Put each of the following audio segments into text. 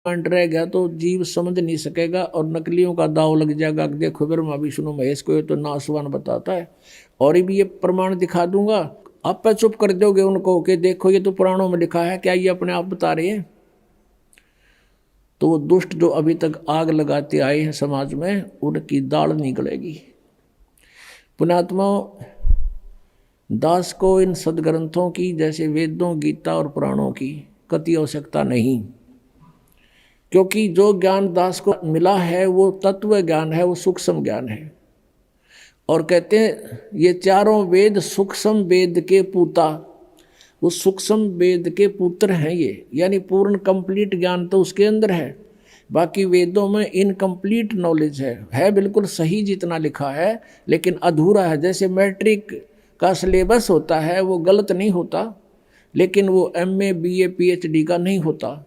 Point रह गया तो जीव समझ नहीं सकेगा और नकलियों का दाव लग जाएगा। देखो ब्रह्मा विष्णु महेश को ये तो नासवान बताता है और भी ये प्रमाण दिखा दूंगा, आप पे चुप कर दोगे उनको कि देखो ये तो पुराणों में लिखा है, क्या ये अपने आप बता रहे हैं? तो वो दुष्ट जो अभी तक आग लगाते आए हैं समाज में, उनकी दाढ़ निकलेगी। पुण्यात्मा, दास को इन सदग्रंथों की जैसे वेदों, गीता और पुराणों की कति आवश्यकता नहीं, क्योंकि जो ज्ञान दास को मिला है वो तत्व ज्ञान है, वो सूक्ष्म ज्ञान है। और कहते हैं ये चारों वेद सूक्ष्म वेद के पूता, वो सूक्ष्म वेद के पुत्र हैं ये, यानी पूर्ण कंप्लीट ज्ञान तो उसके अंदर है। बाकी वेदों में इनकम्प्लीट नॉलेज है बिल्कुल सही जितना लिखा है, लेकिन अधूरा है। जैसे मैट्रिक का सिलेबस होता है वो गलत नहीं होता, लेकिन वो MA BA PhD का नहीं होता।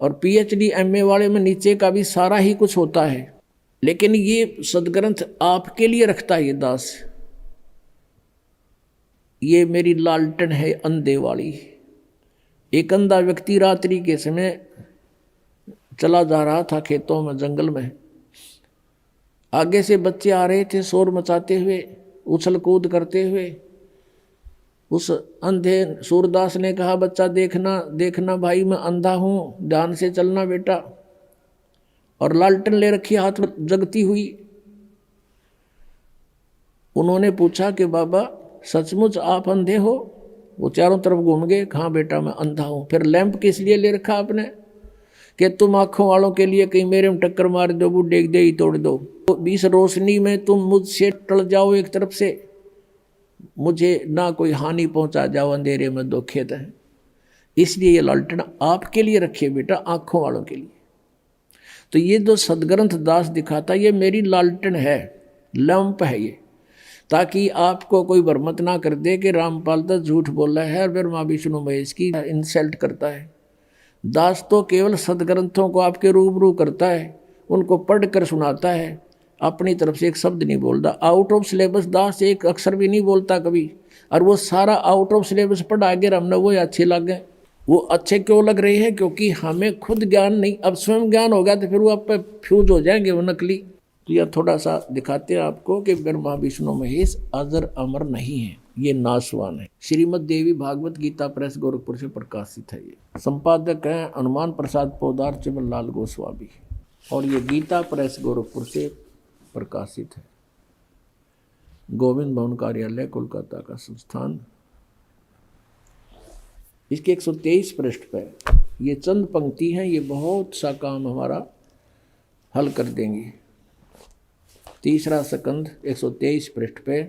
और PhD MA वाले में नीचे का भी सारा ही कुछ होता है। लेकिन ये सदग्रंथ आपके लिए रखता है ये दास। ये मेरी लालटन है अंधे वाली। एक अंधा व्यक्ति रात्रि के समय चला जा रहा था खेतों में, जंगल में। आगे से बच्चे आ रहे थे शोर मचाते हुए, उछल कूद करते हुए। उस अंधे सूरदास ने कहा, बच्चा देखना देखना भाई, मैं अंधा हूं, ध्यान से चलना बेटा। और लालटन ले रखी हाथ में जगती हुई। उन्होंने पूछा कि बाबा सचमुच आप अंधे हो? वो चारों तरफ घूम गए, हाँ बेटा मैं अंधा हूं। फिर लैंप किस लिए ले रखा आपने? कि तुम आंखों वालों के लिए कहीं मेरे में टक्कर मार दो, बुढ़े दे ही तोड़ दो, तो 20 रोशनी में तुम मुझसे टल जाओ एक तरफ से, मुझे ना कोई हानि पहुंचा जाओ, अंधेरे में दो खेत है। इसलिए ये लालटेन आपके लिए रखिए बेटा, आंखों वालों के लिए। तो ये जो सदग्रंथ दास दिखाता, ये मेरी लालटेन है, लैंप है ये, ताकि आपको कोई भ्रमित ना कर दे कि रामपाल तो झूठ बोल रहा है और ब्रह्मा विष्णु महेश की इंसल्ट करता है। दास तो केवल सदग्रंथों को आपके रूबरू करता है, उनको पढ़ कर सुनाता है, अपनी तरफ से एक शब्द नहीं बोलता। आउट ऑफ सिलेबस दास एक अक्षर भी नहीं बोलता कभी। और वो सारा आउट ऑफ सिलेबस पढ़ा के हमने वो अच्छे लग गए। वो अच्छे क्यों लग रहे हैं? क्योंकि हमें खुद ज्ञान नहीं, अब स्वयं ज्ञान हो गया तो फिर वो आप पे फ्यूज हो जाएंगे वो नकली। तो यह थोड़ा सा दिखाते हैं आपको कि ब्रह्मा विष्णु महेश अजर अमर नहीं है, ये नासवान है। श्रीमद देवी भागवत गीता प्रेस गोरखपुर से प्रकाशित है। ये संपादक हैं हनुमान प्रसाद पोदार चिमन लाल गोस्वामी, और ये गीता प्रेस गोरखपुर से प्रकाशित है। गोविंद भवन कार्यालय कोलकाता का संस्थान। इसके 123 पृष्ठ पर ये चंद पंक्ति हैं, ये बहुत सा काम हमारा हल कर देंगे। तीसरा स्कंद 123 पृष्ठ पे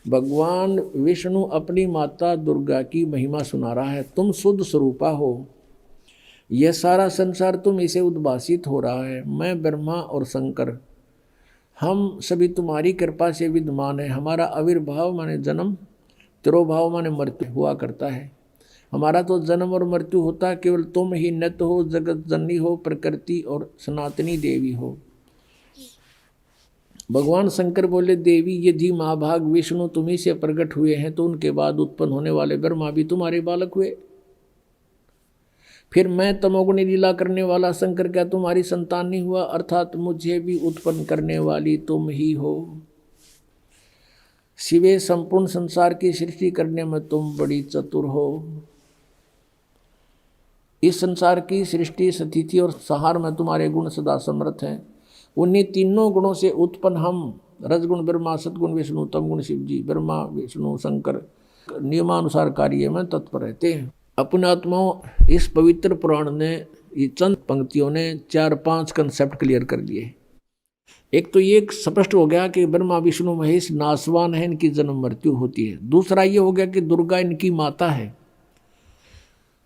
भगवान विष्णु अपनी माता दुर्गा की महिमा सुना रहा है। तुम शुद्ध स्वरूपा हो, यह सारा संसार तुम इसे उद्भासित हो रहा है। मैं ब्रह्मा और शंकर, हम सभी तुम्हारी कृपा से विद्यमान है। हमारा आविर्भाव माने जन्म, तिरोभाव माने मृत्यु हुआ करता है। हमारा तो जन्म और मृत्यु होता, केवल तुम ही नित्य हो, जगत जननी हो, प्रकृति और सनातनी देवी हो। भगवान शंकर बोले, देवी यदि महाभाग विष्णु तुम्ही से प्रकट हुए हैं तो उनके बाद उत्पन्न होने वाले ब्रह्मा भी तुम्हारे बालक हुए। फिर मैं तमोगुणी लीला करने वाला शंकर क्या तुम्हारी संतान नहीं हुआ? अर्थात मुझे भी उत्पन्न करने वाली तुम ही हो। शिवे संपूर्ण संसार की सृष्टि करने में तुम बड़ी चतुर हो। इस संसार की सृष्टि, स्थिति और संहार में तुम्हारे गुण सदा समर्थ हैं। उन्हीं तीनों गुणों से उत्पन्न हम, रजगुण ब्रह्मा, सतगुण विष्णु, तमगुण शिव जी, ब्रह्मा विष्णु शंकर नियमानुसार कार्य में तत्पर रहते हैं। अपने आत्माओं, इस पवित्र पुराण ने, ये चंद पंक्तियों ने 4-5 कंसेप्ट क्लियर कर दिए। एक तो ये स्पष्ट हो गया कि ब्रह्मा विष्णु महेश नासवान है, इनकी जन्म मृत्यु होती है। दूसरा ये हो गया कि दुर्गा इनकी माता है।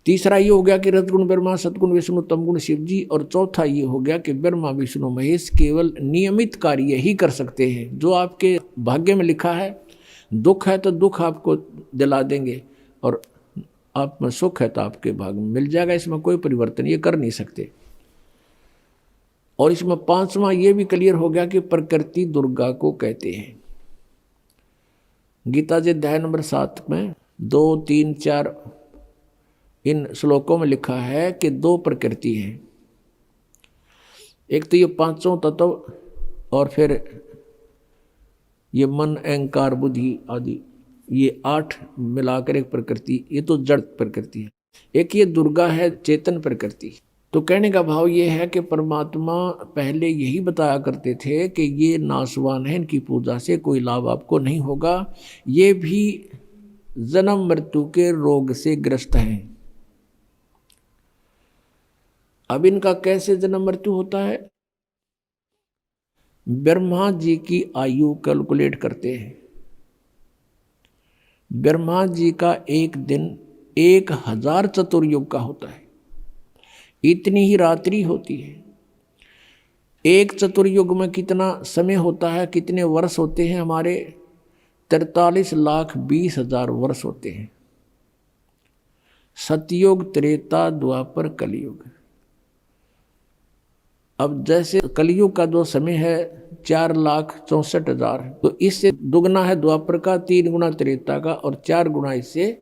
तीसरा ये हो गया कि रजगुण ब्रह्मा, सतगुण विष्णु, तमगुण शिव जी। और चौथा ये हो गया कि ब्रह्मा विष्णु महेश केवल नियमित कार्य ही कर सकते हैं। जो आपके भाग्य में लिखा है, दुख है तो दुख आपको दिला देंगे, और आप में सुख है तो आपके भाग्य में मिल जाएगा। इसमें कोई परिवर्तन ये कर नहीं सकते। और इसमें 5वां ये भी क्लियर हो गया कि प्रकृति दुर्गा को कहते हैं। गीता जी अध्याय नंबर 7 में 2, 3, 4 इन श्लोकों में लिखा है कि 2 प्रकृति हैं। एक तो ये पांचों तत्व और फिर ये मन, अहंकार, बुद्धि आदि, ये 8 मिलाकर एक प्रकृति, ये तो जड़ प्रकृति है। एक ये दुर्गा है, चेतन प्रकृति। तो कहने का भाव ये है कि परमात्मा पहले यही बताया करते थे कि ये नाशवान है, इनकी पूजा से कोई लाभ आपको नहीं होगा, ये भी जन्म मृत्यु के रोग से ग्रस्त हैं। अब इनका कैसे जन्म मृत्यु होता है? ब्रह्मा जी की आयु कैलकुलेट करते हैं। ब्रह्मा जी का एक दिन 1000 चतुर्युग का होता है, इतनी ही रात्रि होती है। एक चतुर्युग में कितना समय होता है, कितने वर्ष होते हैं हमारे? 43,20,000 वर्ष होते हैं। सतयुग, त्रेता, द्वापर, कलयुग। अब जैसे कलयुग का जो समय है 4,64,000, तो इससे दुगना है द्वापर का, 3 गुना त्रेता का और 4 गुना इससे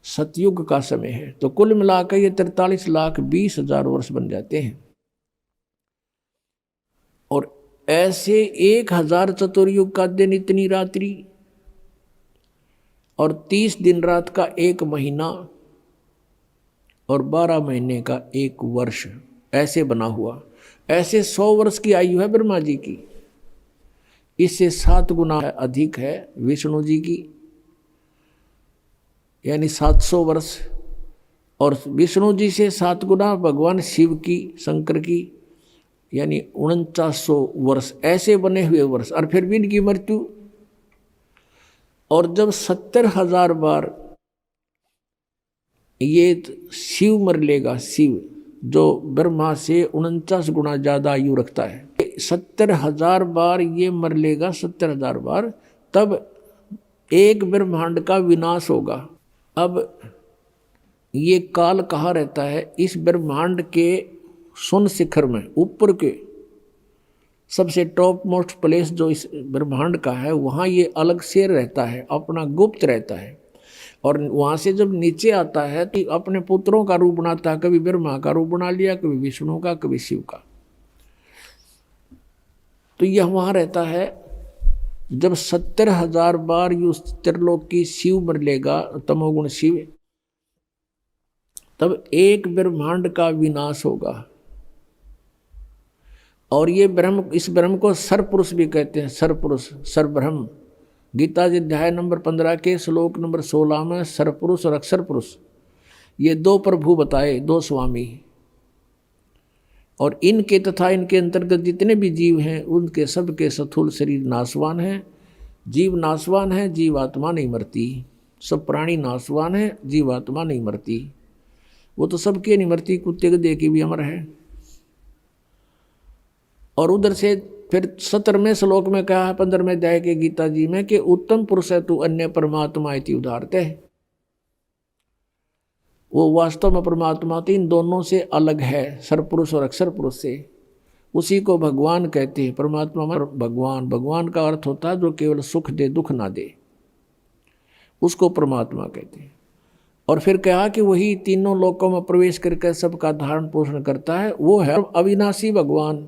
सतयुग का समय है। तो कुल मिलाकर ये 43,20,000 वर्ष बन जाते हैं। और ऐसे 1000 चतुर्युग का दिन, इतनी रात्रि, और 30 दिन रात का 1 महीना और 12 महीने का 1 वर्ष, ऐसे बना हुआ। ऐसे 100 वर्ष की आयु है ब्रह्मा जी की। इससे 7 गुना अधिक है विष्णु जी की, यानी 700 वर्ष। और विष्णु जी से 7 गुना भगवान शिव की, शंकर की, यानी 4900 वर्ष, ऐसे बने हुए वर्ष। और फिर भी इनकी मृत्यु। और जब 70,000 बार ये शिव मर लेगा, शिव जो ब्रह्मा से 49 गुना ज्यादा आयु रखता है, 70,000 बार ये मर लेगा, 70,000 बार, तब एक ब्रह्मांड का विनाश होगा। अब ये काल कहाँ रहता है? इस ब्रह्मांड के शून्य शिखर में, ऊपर के सबसे टॉप मोस्ट प्लेस जो इस ब्रह्मांड का है, वहाँ ये अलग से रहता है, अपना गुप्त रहता है। और वहाँ से जब नीचे आता है तो अपने पुत्रों का रूप बनाता है, कभी ब्रह्मा का रूप बना लिया, कभी विष्णु का, कभी शिव का। तो यह वहाँ रहता है। जब 70,000 बार यू त्रिलोक की शिव मर लेगा, तमोगुण शिव, तब एक ब्रह्मांड का विनाश होगा। और ये ब्रह्म, इस ब्रह्म को सरपुरुष भी कहते हैं, सरपुरुष, सरब्रह्म। गीता जी अध्याय नंबर 15 के श्लोक नंबर 16 में सरपुरुष और अक्षर पुरुष, ये 2 प्रभु बताए, 2 स्वामी। और इनके तथा इनके अंतर्गत जितने भी जीव हैं, उनके सबके स्थूल शरीर नाशवान हैं। जीव नाशवान है, जीवात्मा नहीं मरती। सब प्राणी नाशवान है, जीवात्मा नहीं मरती। वो तो सबके नहीं मरती, कुत्ते के देह की भी अमर है। और उधर से फिर 17वें श्लोक में कहा है 15वें अध्याय के गीता जी में कि उत्तम पुरुष है तू अन्य परमात्मा इति उदाहरते है। वो वास्तव में परमात्मा तो इन दोनों से अलग है, सरपुरुष और अक्षर पुरुष से। उसी को भगवान कहते हैं। परमात्मा में भगवान, भगवान का अर्थ होता है जो केवल सुख दे, दुख ना दे, उसको परमात्मा कहते हैं। और फिर कहा कि वही तीनों लोकों में प्रवेश करके सबका धारण पोषण करता है, वो है अविनाशी भगवान।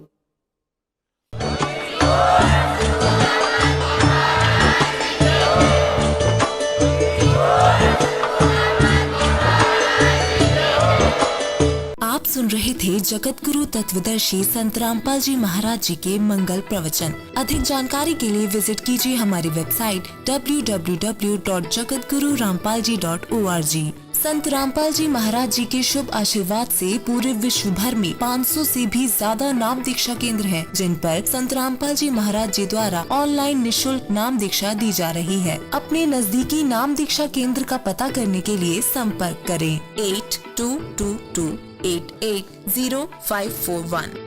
आप सुन रहे थे जगत गुरु तत्वदर्शी संत रामपाल जी महाराज जी के मंगल प्रवचन। अधिक जानकारी के लिए विजिट कीजिए हमारी वेबसाइट www.jagatgururampalji.org। संत रामपाल जी महाराज जी के शुभ आशीर्वाद से पूरे विश्व भर में 500 से भी ज्यादा नाम दीक्षा केंद्र हैं, जिन पर संत रामपाल जी महाराज जी द्वारा ऑनलाइन निशुल्क नाम दीक्षा दी जा रही है। अपने नजदीकी नाम दीक्षा केंद्र का पता करने के लिए संपर्क करें 8222880541।